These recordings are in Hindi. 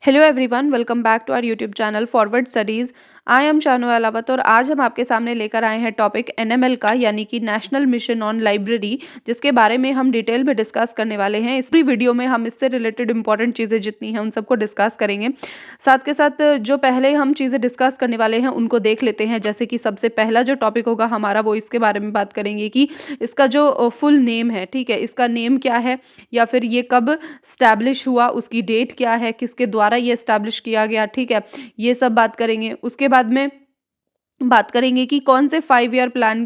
Hello everyone, welcome back to our YouTube channel forward studies. I am Shanu Alawat और आज हम आपके सामने लेकर आए हैं टॉपिक एनएमएल का, यानी कि नेशनल मिशन ऑन लाइब्रेरी, जिसके बारे में हम डिटेल में डिस्कस करने वाले हैं। इस पूरी वीडियो में हम इससे रिलेटेड इंपॉर्टेंट चीज़ें जितनी हैं उन सबको डिस्कस करेंगे। साथ के साथ जो पहले हम चीज़ें डिस्कस करने वाले हैं उनको देख लेते हैं। जैसे कि सबसे पहला जो टॉपिक होगा हमारा, वो इसके बारे में बात करेंगे कि इसका जो फुल नेम है, ठीक है, इसका नेम क्या है, या फिर ये कब स्टैब्लिश हुआ, उसकी डेट क्या है, किसके द्वारा ये स्टैब्लिश किया गया, ठीक है, ये सब बात करेंगे। उसके बाद में बात करेंगे कि कौन से 5 ईयर प्लान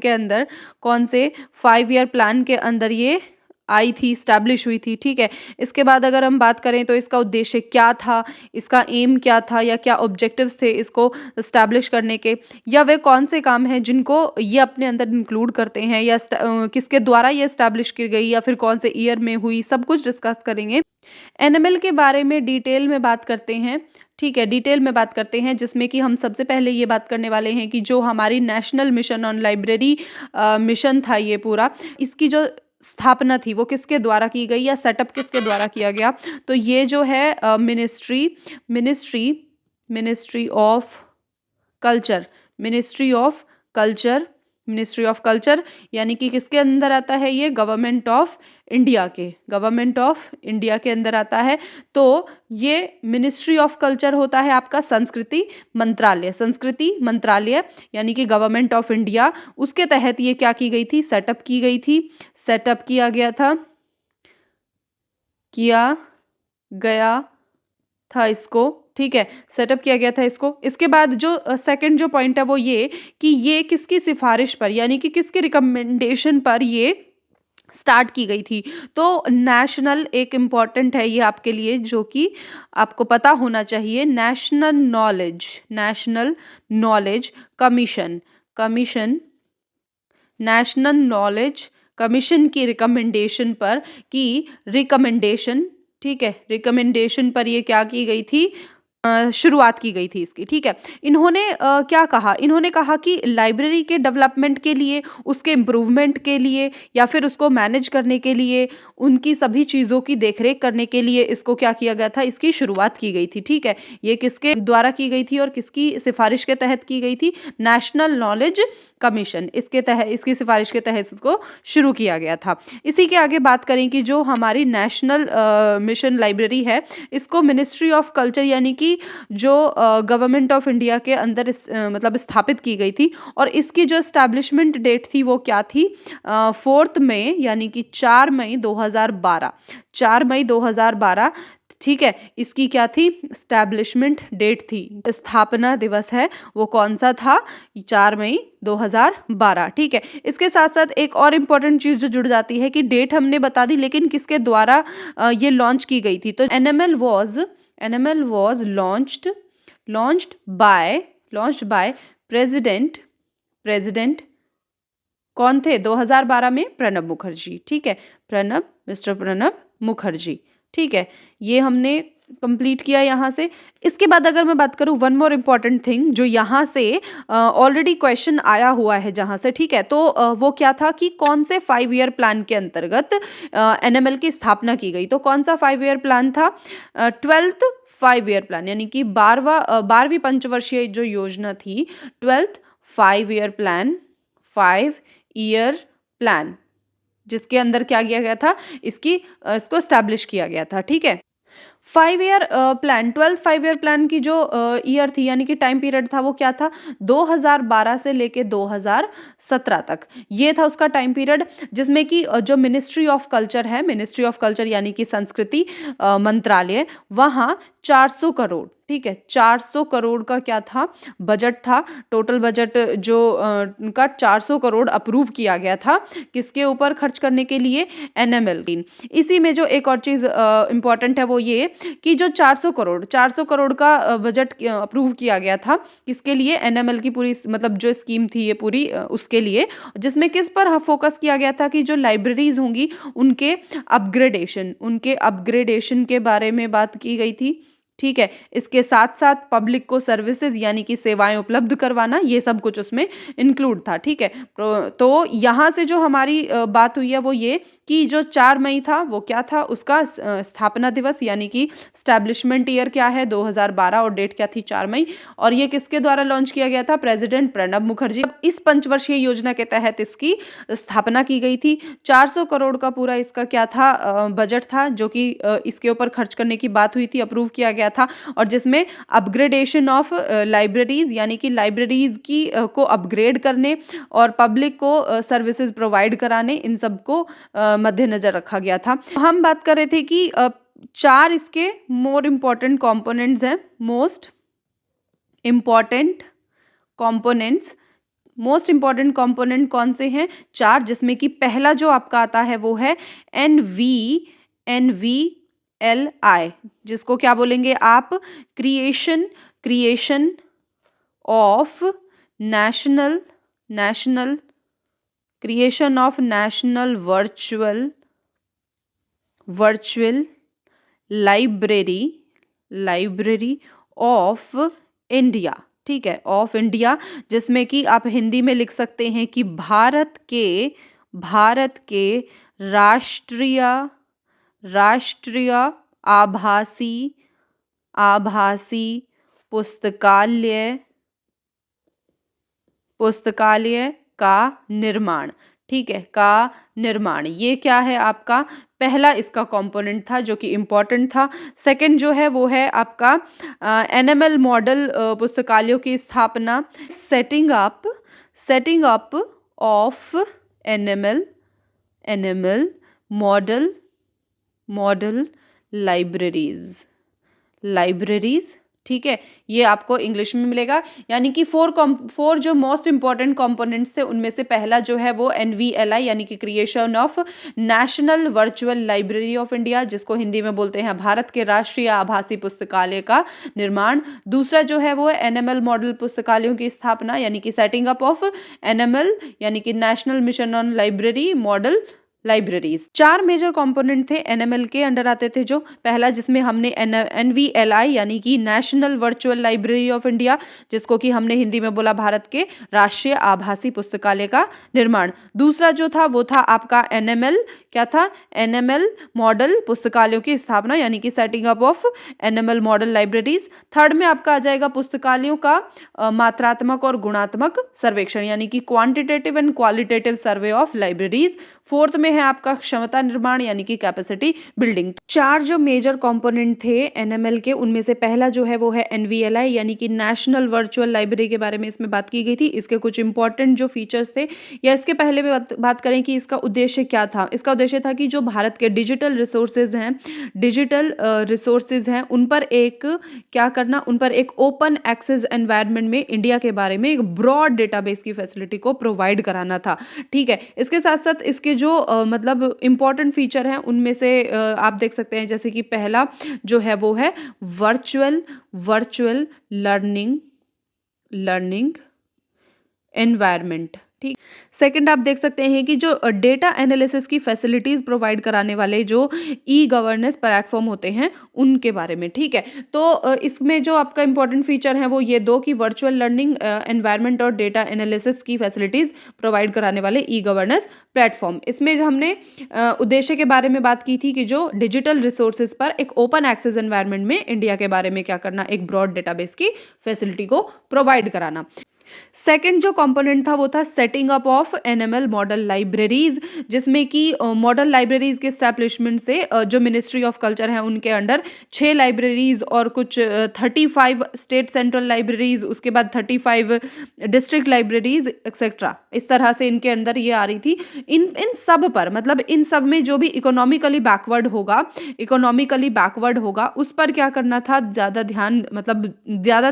के अंदर ये आई थी, स्टैब्लिश हुई थी, ठीक है। इसके बाद अगर हम बात करें तो इसका उद्देश्य क्या था, इसका एम क्या था, या क्या ऑब्जेक्टिव्स थे इसको स्टैब्लिश करने के, या वे कौन से काम हैं जिनको ये अपने अंदर इंक्लूड करते हैं, या किसके द्वारा ये स्टैब्लिश की गई, या फिर कौन से ईयर में हुई, सब कुछ डिस्कस करेंगे। एनएमएल के बारे में डिटेल में बात करते हैं, ठीक है, डिटेल में बात करते हैं, जिसमें कि हम सबसे पहले ये बात करने वाले हैं कि जो हमारी national mission on library mission था, ये पूरा, इसकी जो स्थापना थी वो किसके द्वारा की गई, या सेटअप किसके द्वारा किया गया। तो ये जो है ministry of culture, ministry of culture, यानी कि किसके अंदर आता है, ये गवर्नमेंट ऑफ इंडिया के अंदर आता है। तो ये मिनिस्ट्री ऑफ कल्चर होता है आपका संस्कृति मंत्रालय, यानी कि गवर्नमेंट ऑफ इंडिया। उसके तहत ये क्या की गई थी, सेटअप किया गया था इसको, ठीक है, सेटअप किया गया था इसको। इसके बाद जो सेकंड जो पॉइंट है वो ये कि ये किसकी सिफारिश पर, यानी कि किसके रिकमेंडेशन पर ये स्टार्ट की गई थी। तो नेशनल एक इम्पॉर्टेंट है ये आपके लिए, जो कि आपको पता होना चाहिए, नेशनल नॉलेज कमीशन की रिकमेंडेशन पर, ठीक है, रिकमेंडेशन पर ये क्या की गई थी, शुरुआत की गई थी इसकी, ठीक है। इन्होंने क्या कहा, इन्होंने कहा कि लाइब्रेरी के डेवलपमेंट के लिए, उसके इम्प्रूवमेंट के लिए, या फिर उसको मैनेज करने के लिए, उनकी सभी चीज़ों की देखरेख करने के लिए इसको क्या किया गया था, इसकी शुरुआत की गई थी, ठीक है। ये किसके द्वारा की गई थी और किसकी सिफारिश के तहत की गई थी, नेशनल नॉलेज कमीशन, इसकी सिफारिश के तहत इसको शुरू किया गया था। इसी के आगे बात करें कि जो हमारी नेशनल मिशन लाइब्रेरी है, इसको मिनिस्ट्री ऑफ कल्चर, यानी कि जो गवर्नमेंट ऑफ इंडिया के अंदर मतलब स्थापित की गई थी। और इसकी जो एस्टैब्लिशमेंट डेट थी वो क्या थी, 4 मई, यानी कि 4 मई 2012, ठीक है। इसकी क्या थी, स्टैब्लिशमेंट डेट थी, स्थापना दिवस है वो कौन सा था, 4 मई 2012, ठीक है। इसके साथ साथ एक और इम्पॉर्टेंट चीज़ जो जुड़ जाती है कि डेट हमने बता दी, लेकिन किसके द्वारा ये लॉन्च की गई थी। तो NML was launched by president कौन थे, 2012 में प्रणब मुखर्जी, ठीक है, मिस्टर प्रणब मुखर्जी, ठीक है। ये हमने कंप्लीट किया यहाँ से। इसके बाद अगर मैं बात करूँ, वन मोर इम्पॉर्टेंट थिंग जो यहाँ से ऑलरेडी क्वेश्चन आया हुआ है जहाँ से, ठीक है, तो वो क्या था कि कौन से 5 ईयर प्लान के अंतर्गत एनएमएल की स्थापना की गई। तो कौन सा 5 ईयर प्लान था, 12th 5 ईयर प्लान, यानी कि 12वीं पंचवर्षीय जो योजना थी, 12th 5 ईयर प्लान, जिसके अंदर क्या किया गया था, इसको स्टैब्लिश किया गया था, ठीक है। 12th 5 ईयर प्लान की जो ईयर थी, यानी कि टाइम पीरियड था, वो क्या था, 2012 से लेके 2017 तक, ये था उसका टाइम पीरियड। जिसमें कि जो मिनिस्ट्री ऑफ कल्चर यानी कि संस्कृति मंत्रालय, वहाँ 400 करोड़, ठीक है, 400 करोड़ का क्या था, बजट था। टोटल बजट जो उनका 400 करोड़ अप्रूव किया गया था, किसके ऊपर खर्च करने के लिए, एनएमएल। इसी में जो एक और चीज़ इम्पॉर्टेंट है वो ये कि जो 400 करोड़ का बजट अप्रूव किया गया था, किसके लिए, एनएमएल की पूरी मतलब जो स्कीम थी ये पूरी उसके लिए, जिसमें किस पर फोकस किया गया था कि जो लाइब्रेरीज होंगी उनके अपग्रेडेशन के बारे में बात की गई थी, ठीक है। इसके साथ साथ पब्लिक को सर्विसेज, यानी कि सेवाएं उपलब्ध करवाना, ये सब कुछ उसमें इंक्लूड था, ठीक है। तो यहाँ से जो हमारी बात हुई है वो ये कि जो 4 मई था वो क्या था, उसका स्थापना दिवस यानी कि स्टैब्लिशमेंट ईयर क्या है 2012 और डेट क्या थी 4 मई। और ये किसके द्वारा लॉन्च किया गया था, प्रेसिडेंट प्रणब मुखर्जी। इस पंचवर्षीय योजना के तहत इसकी स्थापना की गई थी। 400 करोड़ का पूरा इसका क्या था, बजट था, जो कि इसके ऊपर खर्च करने की बात हुई थी, अप्रूव किया गया था। और जिसमें अपग्रेडेशन ऑफ लाइब्रेरीज यानी कि लाइब्रेरीज की को अपग्रेड करने और पब्लिक को सर्विसेज प्रोवाइड कराने, इन सब को मद्देनजर रखा गया था। हम बात कर रहे थे कि 4 इसके मोर इम्पोर्टेंट कंपोनेंट्स हैं, मोस्ट इम्पॉर्टेंट कंपोनेंट कौन से हैं, 4, जिसमें कि पहला जो आपका आता है वो है NVLI, जिसको क्या बोलेंगे आप, creation of national virtual library of India. ठीक है, ऑफ इंडिया, जिसमें कि आप हिंदी में लिख सकते हैं कि भारत के राष्ट्रीय आभासी पुस्तकालय का निर्माण। ठीक है, का निर्माण, ये क्या है आपका पहला इसका कंपोनेंट था जो कि इम्पोर्टेंट था। सेकंड जो है वो है आपका एनएमएल मॉडल पुस्तकालयों की स्थापना, setting up of NML model libraries. ठीक है, ये आपको इंग्लिश में मिलेगा। यानी कि 4 जो मोस्ट इंपॉर्टेंट कंपोनेंट्स थे उनमें से पहला जो है वो NVLI यानी कि creation of national virtual library of India, जिसको हिंदी में बोलते हैं भारत के राष्ट्रीय आभासी पुस्तकालय का निर्माण। दूसरा जो है वो NML मॉडल पुस्तकालयों की स्थापना यानी कि सेटिंग अप ऑफ NML यानी कि national mission on library model libraries. 4 major component थे एनएमएल के अंडर आते थे। जो पहला जिसमें हमने NVLI यानी कि national virtual library of India, जिसको कि हमने हिंदी में बोला भारत के राष्ट्रीय आभासी पुस्तकालय का निर्माण। दूसरा जो था वो था आपका NML, क्या था, NML मॉडल पुस्तकालयों की स्थापना यानी कि setting up of NML model libraries. Third में आपका आ जाएगा पुस्तकालयों का मात्रात्मक और गुणात्मक सर्वेक्षण यानी कि quantitative and qualitative survey of libraries. Fourth में है आपका क्षमता निर्माण यानी कि कैपेसिटी बिल्डिंग। 4 जो मेजर कंपोनेंट थे एनएमएल के, उनमें से पहला जो है वो है NVLI यानी कि नेशनल वर्चुअल लाइब्रेरी के बारे में इसमें बात की गई थी। इसके कुछ इंपॉर्टेंट जो फीचर्स थे, या इसके पहले में बात करें कि इसका उद्देश्य क्या था। इसका उद्देश्य था कि जो भारत के डिजिटल रिसोर्सेज हैं उन पर एक क्या करना, उन पर एक ओपन एक्सेस एनवायरनमेंट में इंडिया के बारे में एक ब्रॉड डेटाबेस की फैसिलिटी को प्रोवाइड कराना था। ठीक है, इसके साथ साथ इसके जो मतलब इम्पॉर्टेंट फीचर हैं उनमें से आप देख सकते हैं, जैसे कि पहला जो है वो है वर्चुअल लर्निंग एनवायरनमेंट। ठीक, सेकंड आप देख सकते हैं कि जो डेटा एनालिसिस की फैसिलिटीज प्रोवाइड कराने वाले जो ई-गवर्नेंस प्लेटफॉर्म होते हैं उनके बारे में। ठीक है, तो इसमें जो आपका इंपॉर्टेंट फीचर है वो ये 2 की वर्चुअल लर्निंग एनवायरनमेंट और डेटा एनालिसिस की फैसिलिटीज प्रोवाइड कराने वाले ई-गवर्नेंस प्लेटफॉर्म। इसमें जो हमने उद्देश्य के बारे में बात की थी कि जो डिजिटल रिसोर्सेज पर एक ओपन एक्सेस एनवायरनमेंट में इंडिया के बारे में क्या करना, एक ब्रॉड डेटाबेस की फैसिलिटी को प्रोवाइड कराना। सेकंड जो कंपोनेंट था वो था setting up of NML model libraries, जिसमें कि मॉडल लाइब्रेरीज के एस्टैब्लिशमेंट से जो मिनिस्ट्री ऑफ कल्चर है उनके अंडर 6 लाइब्रेरीज और कुछ 35 स्टेट सेंट्रल लाइब्रेरीज, उसके बाद 35 डिस्ट्रिक्ट लाइब्रेरीज एक्सेट्रा, इस तरह से इनके अंदर ये आ रही थी। इन सब पर, मतलब इन सब में जो भी इकोनॉमिकली बैकवर्ड होगा उस पर क्या करना था, ज़्यादा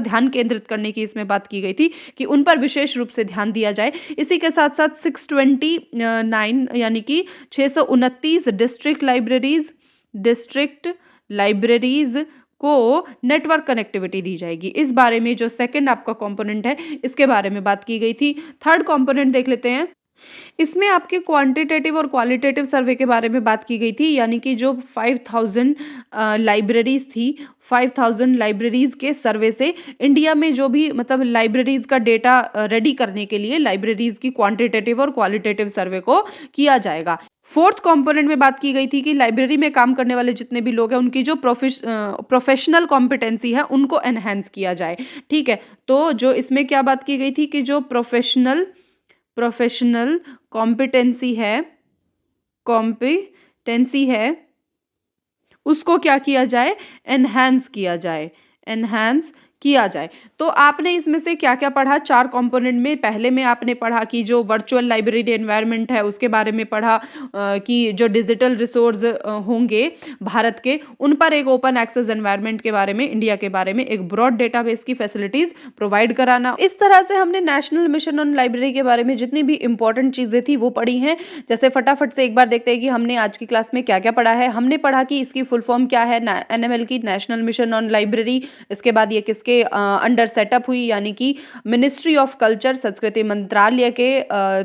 ध्यान केंद्रित करने की इसमें बात की गई थी कि उन पर विशेष रूप से ध्यान दिया जाए। इसी के साथ साथ 629 यानी कि 629 डिस्ट्रिक्ट लाइब्रेरीज को नेटवर्क कनेक्टिविटी दी जाएगी। इस बारे में जो सेकंड आपका कंपोनेंट है इसके बारे में बात की गई थी। थर्ड कंपोनेंट देख लेते हैं। इसमें आपके क्वांटिटेटिव और क्वालिटेटिव सर्वे के बारे में बात की गई थी, यानी कि जो 5000 लाइब्रेरीज थी, 5000 लाइब्रेरीज के सर्वे से इंडिया में जो भी मतलब लाइब्रेरीज का डेटा रेडी करने के लिए लाइब्रेरीज की क्वांटिटेटिव और क्वालिटेटिव सर्वे को किया जाएगा। फोर्थ कंपोनेंट में बात की गई थी कि लाइब्रेरी में काम करने वाले जितने भी लोग हैं उनकी जो प्रोफेशनल कॉम्पिटेंसी है उनको एनहेंस किया जाए। ठीक है, तो जो इसमें क्या बात की गई थी कि जो प्रोफेशनल प्रोफेशनल कॉम्पिटेंसी है उसको क्या किया जाए, एनहांस किया जाए, एनहांस किया जाए। तो आपने इसमें से क्या क्या पढ़ा चार कंपोनेंट में? पहले में आपने पढ़ा कि जो वर्चुअल लाइब्रेरी एनवायरनमेंट है उसके बारे में पढ़ा, कि जो डिजिटल रिसोर्स होंगे भारत के उन पर एक ओपन एक्सेस एनवायरनमेंट के बारे में, इंडिया के बारे में एक ब्रॉड डेटाबेस की फैसिलिटीज प्रोवाइड कराना। इस तरह से हमने नेशनल मिशन ऑन लाइब्रेरी के बारे में जितनी भी इंपॉर्टेंट चीजें थी वो पढ़ी हैं। जैसे फटाफट से एक बार देखते हैं कि हमने आज की क्लास में क्या क्या पढ़ा है। हमने पढ़ा कि इसकी फुल फॉर्म क्या है, एनएमएल की, नेशनल मिशन ऑन लाइब्रेरी। इसके बाद ये किसके अंडर सेटअप हुई, यानी कि मिनिस्ट्री ऑफ कल्चर, संस्कृति मंत्रालय के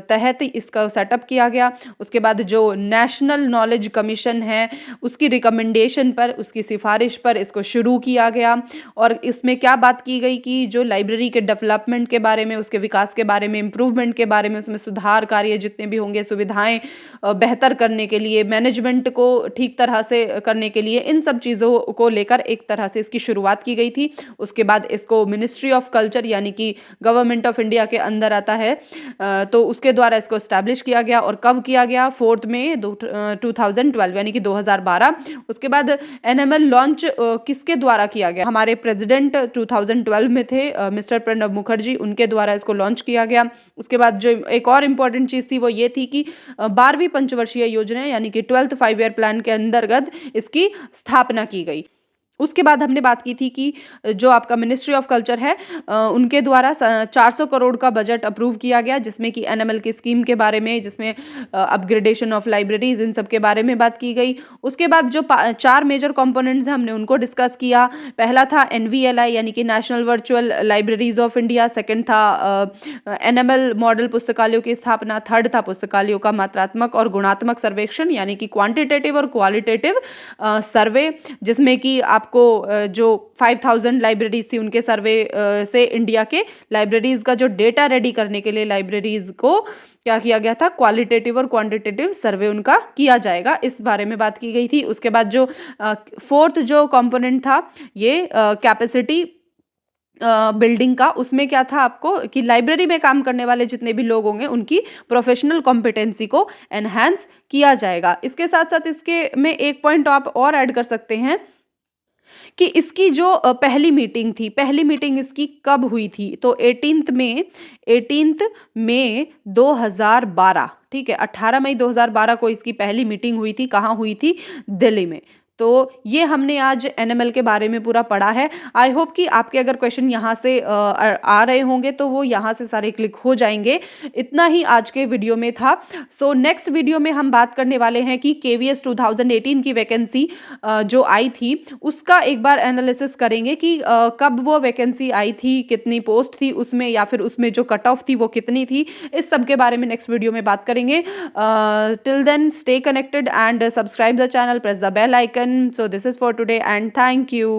तहत इसका सेटअप किया गया। उसके बाद जो नेशनल नॉलेज कमीशन है उसकी रिकमेंडेशन पर, उसकी सिफारिश पर इसको शुरू किया गया। और इसमें क्या बात की गई कि जो लाइब्रेरी के डेवलपमेंट के बारे में, उसके विकास के बारे में, इम्प्रूवमेंट के बारे में, उसमें सुधार कार्य जितने भी होंगे, सुविधाएं बेहतर करने के लिए, मैनेजमेंट को ठीक तरह से करने के लिए, इन सब चीज़ों को लेकर एक तरह से इसकी शुरुआत की गई थी। उसके बाद इसको मिनिस्ट्री ऑफ कल्चर यानी कि गवर्नमेंट ऑफ इंडिया के अंदर आता है, तो उसके द्वारा इसको एस्टैब्लिश किया गया। और कब किया गया? 4 मई 2012 यानी कि 2012। उसके बाद एनएमएल लॉन्च किसके द्वारा किया गया? हमारे प्रेसिडेंट 2012 में थे मिस्टर प्रणब मुखर्जी, उनके द्वारा इसको लॉन्च किया गया। उसके बाद जो एक और इम्पॉर्टेंट चीज़ थी वो ये थी कि 12वीं पंचवर्षीय योजना यानी कि 12th 5 ईयर प्लान के अंतर्गत इसकी स्थापना की गई। उसके बाद हमने बात की थी कि जो आपका मिनिस्ट्री ऑफ कल्चर है उनके द्वारा 400 करोड़ का बजट अप्रूव किया गया, जिसमें कि एनएमएल की स्कीम के बारे में, जिसमें अपग्रेडेशन ऑफ लाइब्रेरीज, इन सब के बारे में बात की गई। उसके बाद जो 4 मेजर कंपोनेंट्स हैं हमने उनको डिस्कस किया। पहला था एनवीएलआई यानी कि national virtual libraries of India. Second था एनएमएल मॉडल पुस्तकालयों की स्थापना। थर्ड था पुस्तकालयों का मात्रात्मक और गुणात्मक सर्वेक्षण यानी कि क्वांटिटेटिव और क्वालिटेटिव सर्वे, जिसमें कि आपको जो 5000 लाइब्रेरीज थी उनके सर्वे से इंडिया के लाइब्रेरीज का जो डेटा रेडी करने के लिए लाइब्रेरीज को क्या किया गया था, क्वालिटेटिव और क्वांटिटेटिव सर्वे उनका किया जाएगा, इस बारे में बात की गई थी। उसके बाद जो फोर्थ जो कंपोनेंट था ये कैपेसिटी बिल्डिंग का, उसमें क्या था आपको कि लाइब्रेरी में काम करने वाले जितने भी लोग होंगे उनकी प्रोफेशनल कॉम्पिटेंसी को एनहांस किया जाएगा। इसके साथ साथ इसके में एक पॉइंट आप और ऐड कर सकते हैं कि इसकी जो पहली मीटिंग थी, पहली मीटिंग इसकी कब हुई थी? तो 18 मई 2012, ठीक है, 18 मई 2012 को इसकी पहली मीटिंग हुई थी। कहाँ हुई थी? दिल्ली में। तो ये हमने आज एनएमएल के बारे में पूरा पढ़ा है। आई होप कि आपके अगर क्वेश्चन यहाँ से आ रहे होंगे तो वो यहाँ से सारे क्लिक हो जाएंगे। इतना ही आज के वीडियो में था। सो नेक्स्ट वीडियो में हम बात करने वाले हैं कि केवीएस 2018 की वैकेंसी जो आई थी उसका एक बार एनालिसिस करेंगे कि कब वो वैकेंसी आई थी, कितनी पोस्ट थी उसमें, या फिर उसमें जो कट ऑफ थी वो कितनी थी। इस सब के बारे में नेक्स्ट वीडियो में बात करेंगे। Till then stay connected and subscribe the channel, press the bell icon. So this is for today and thank you.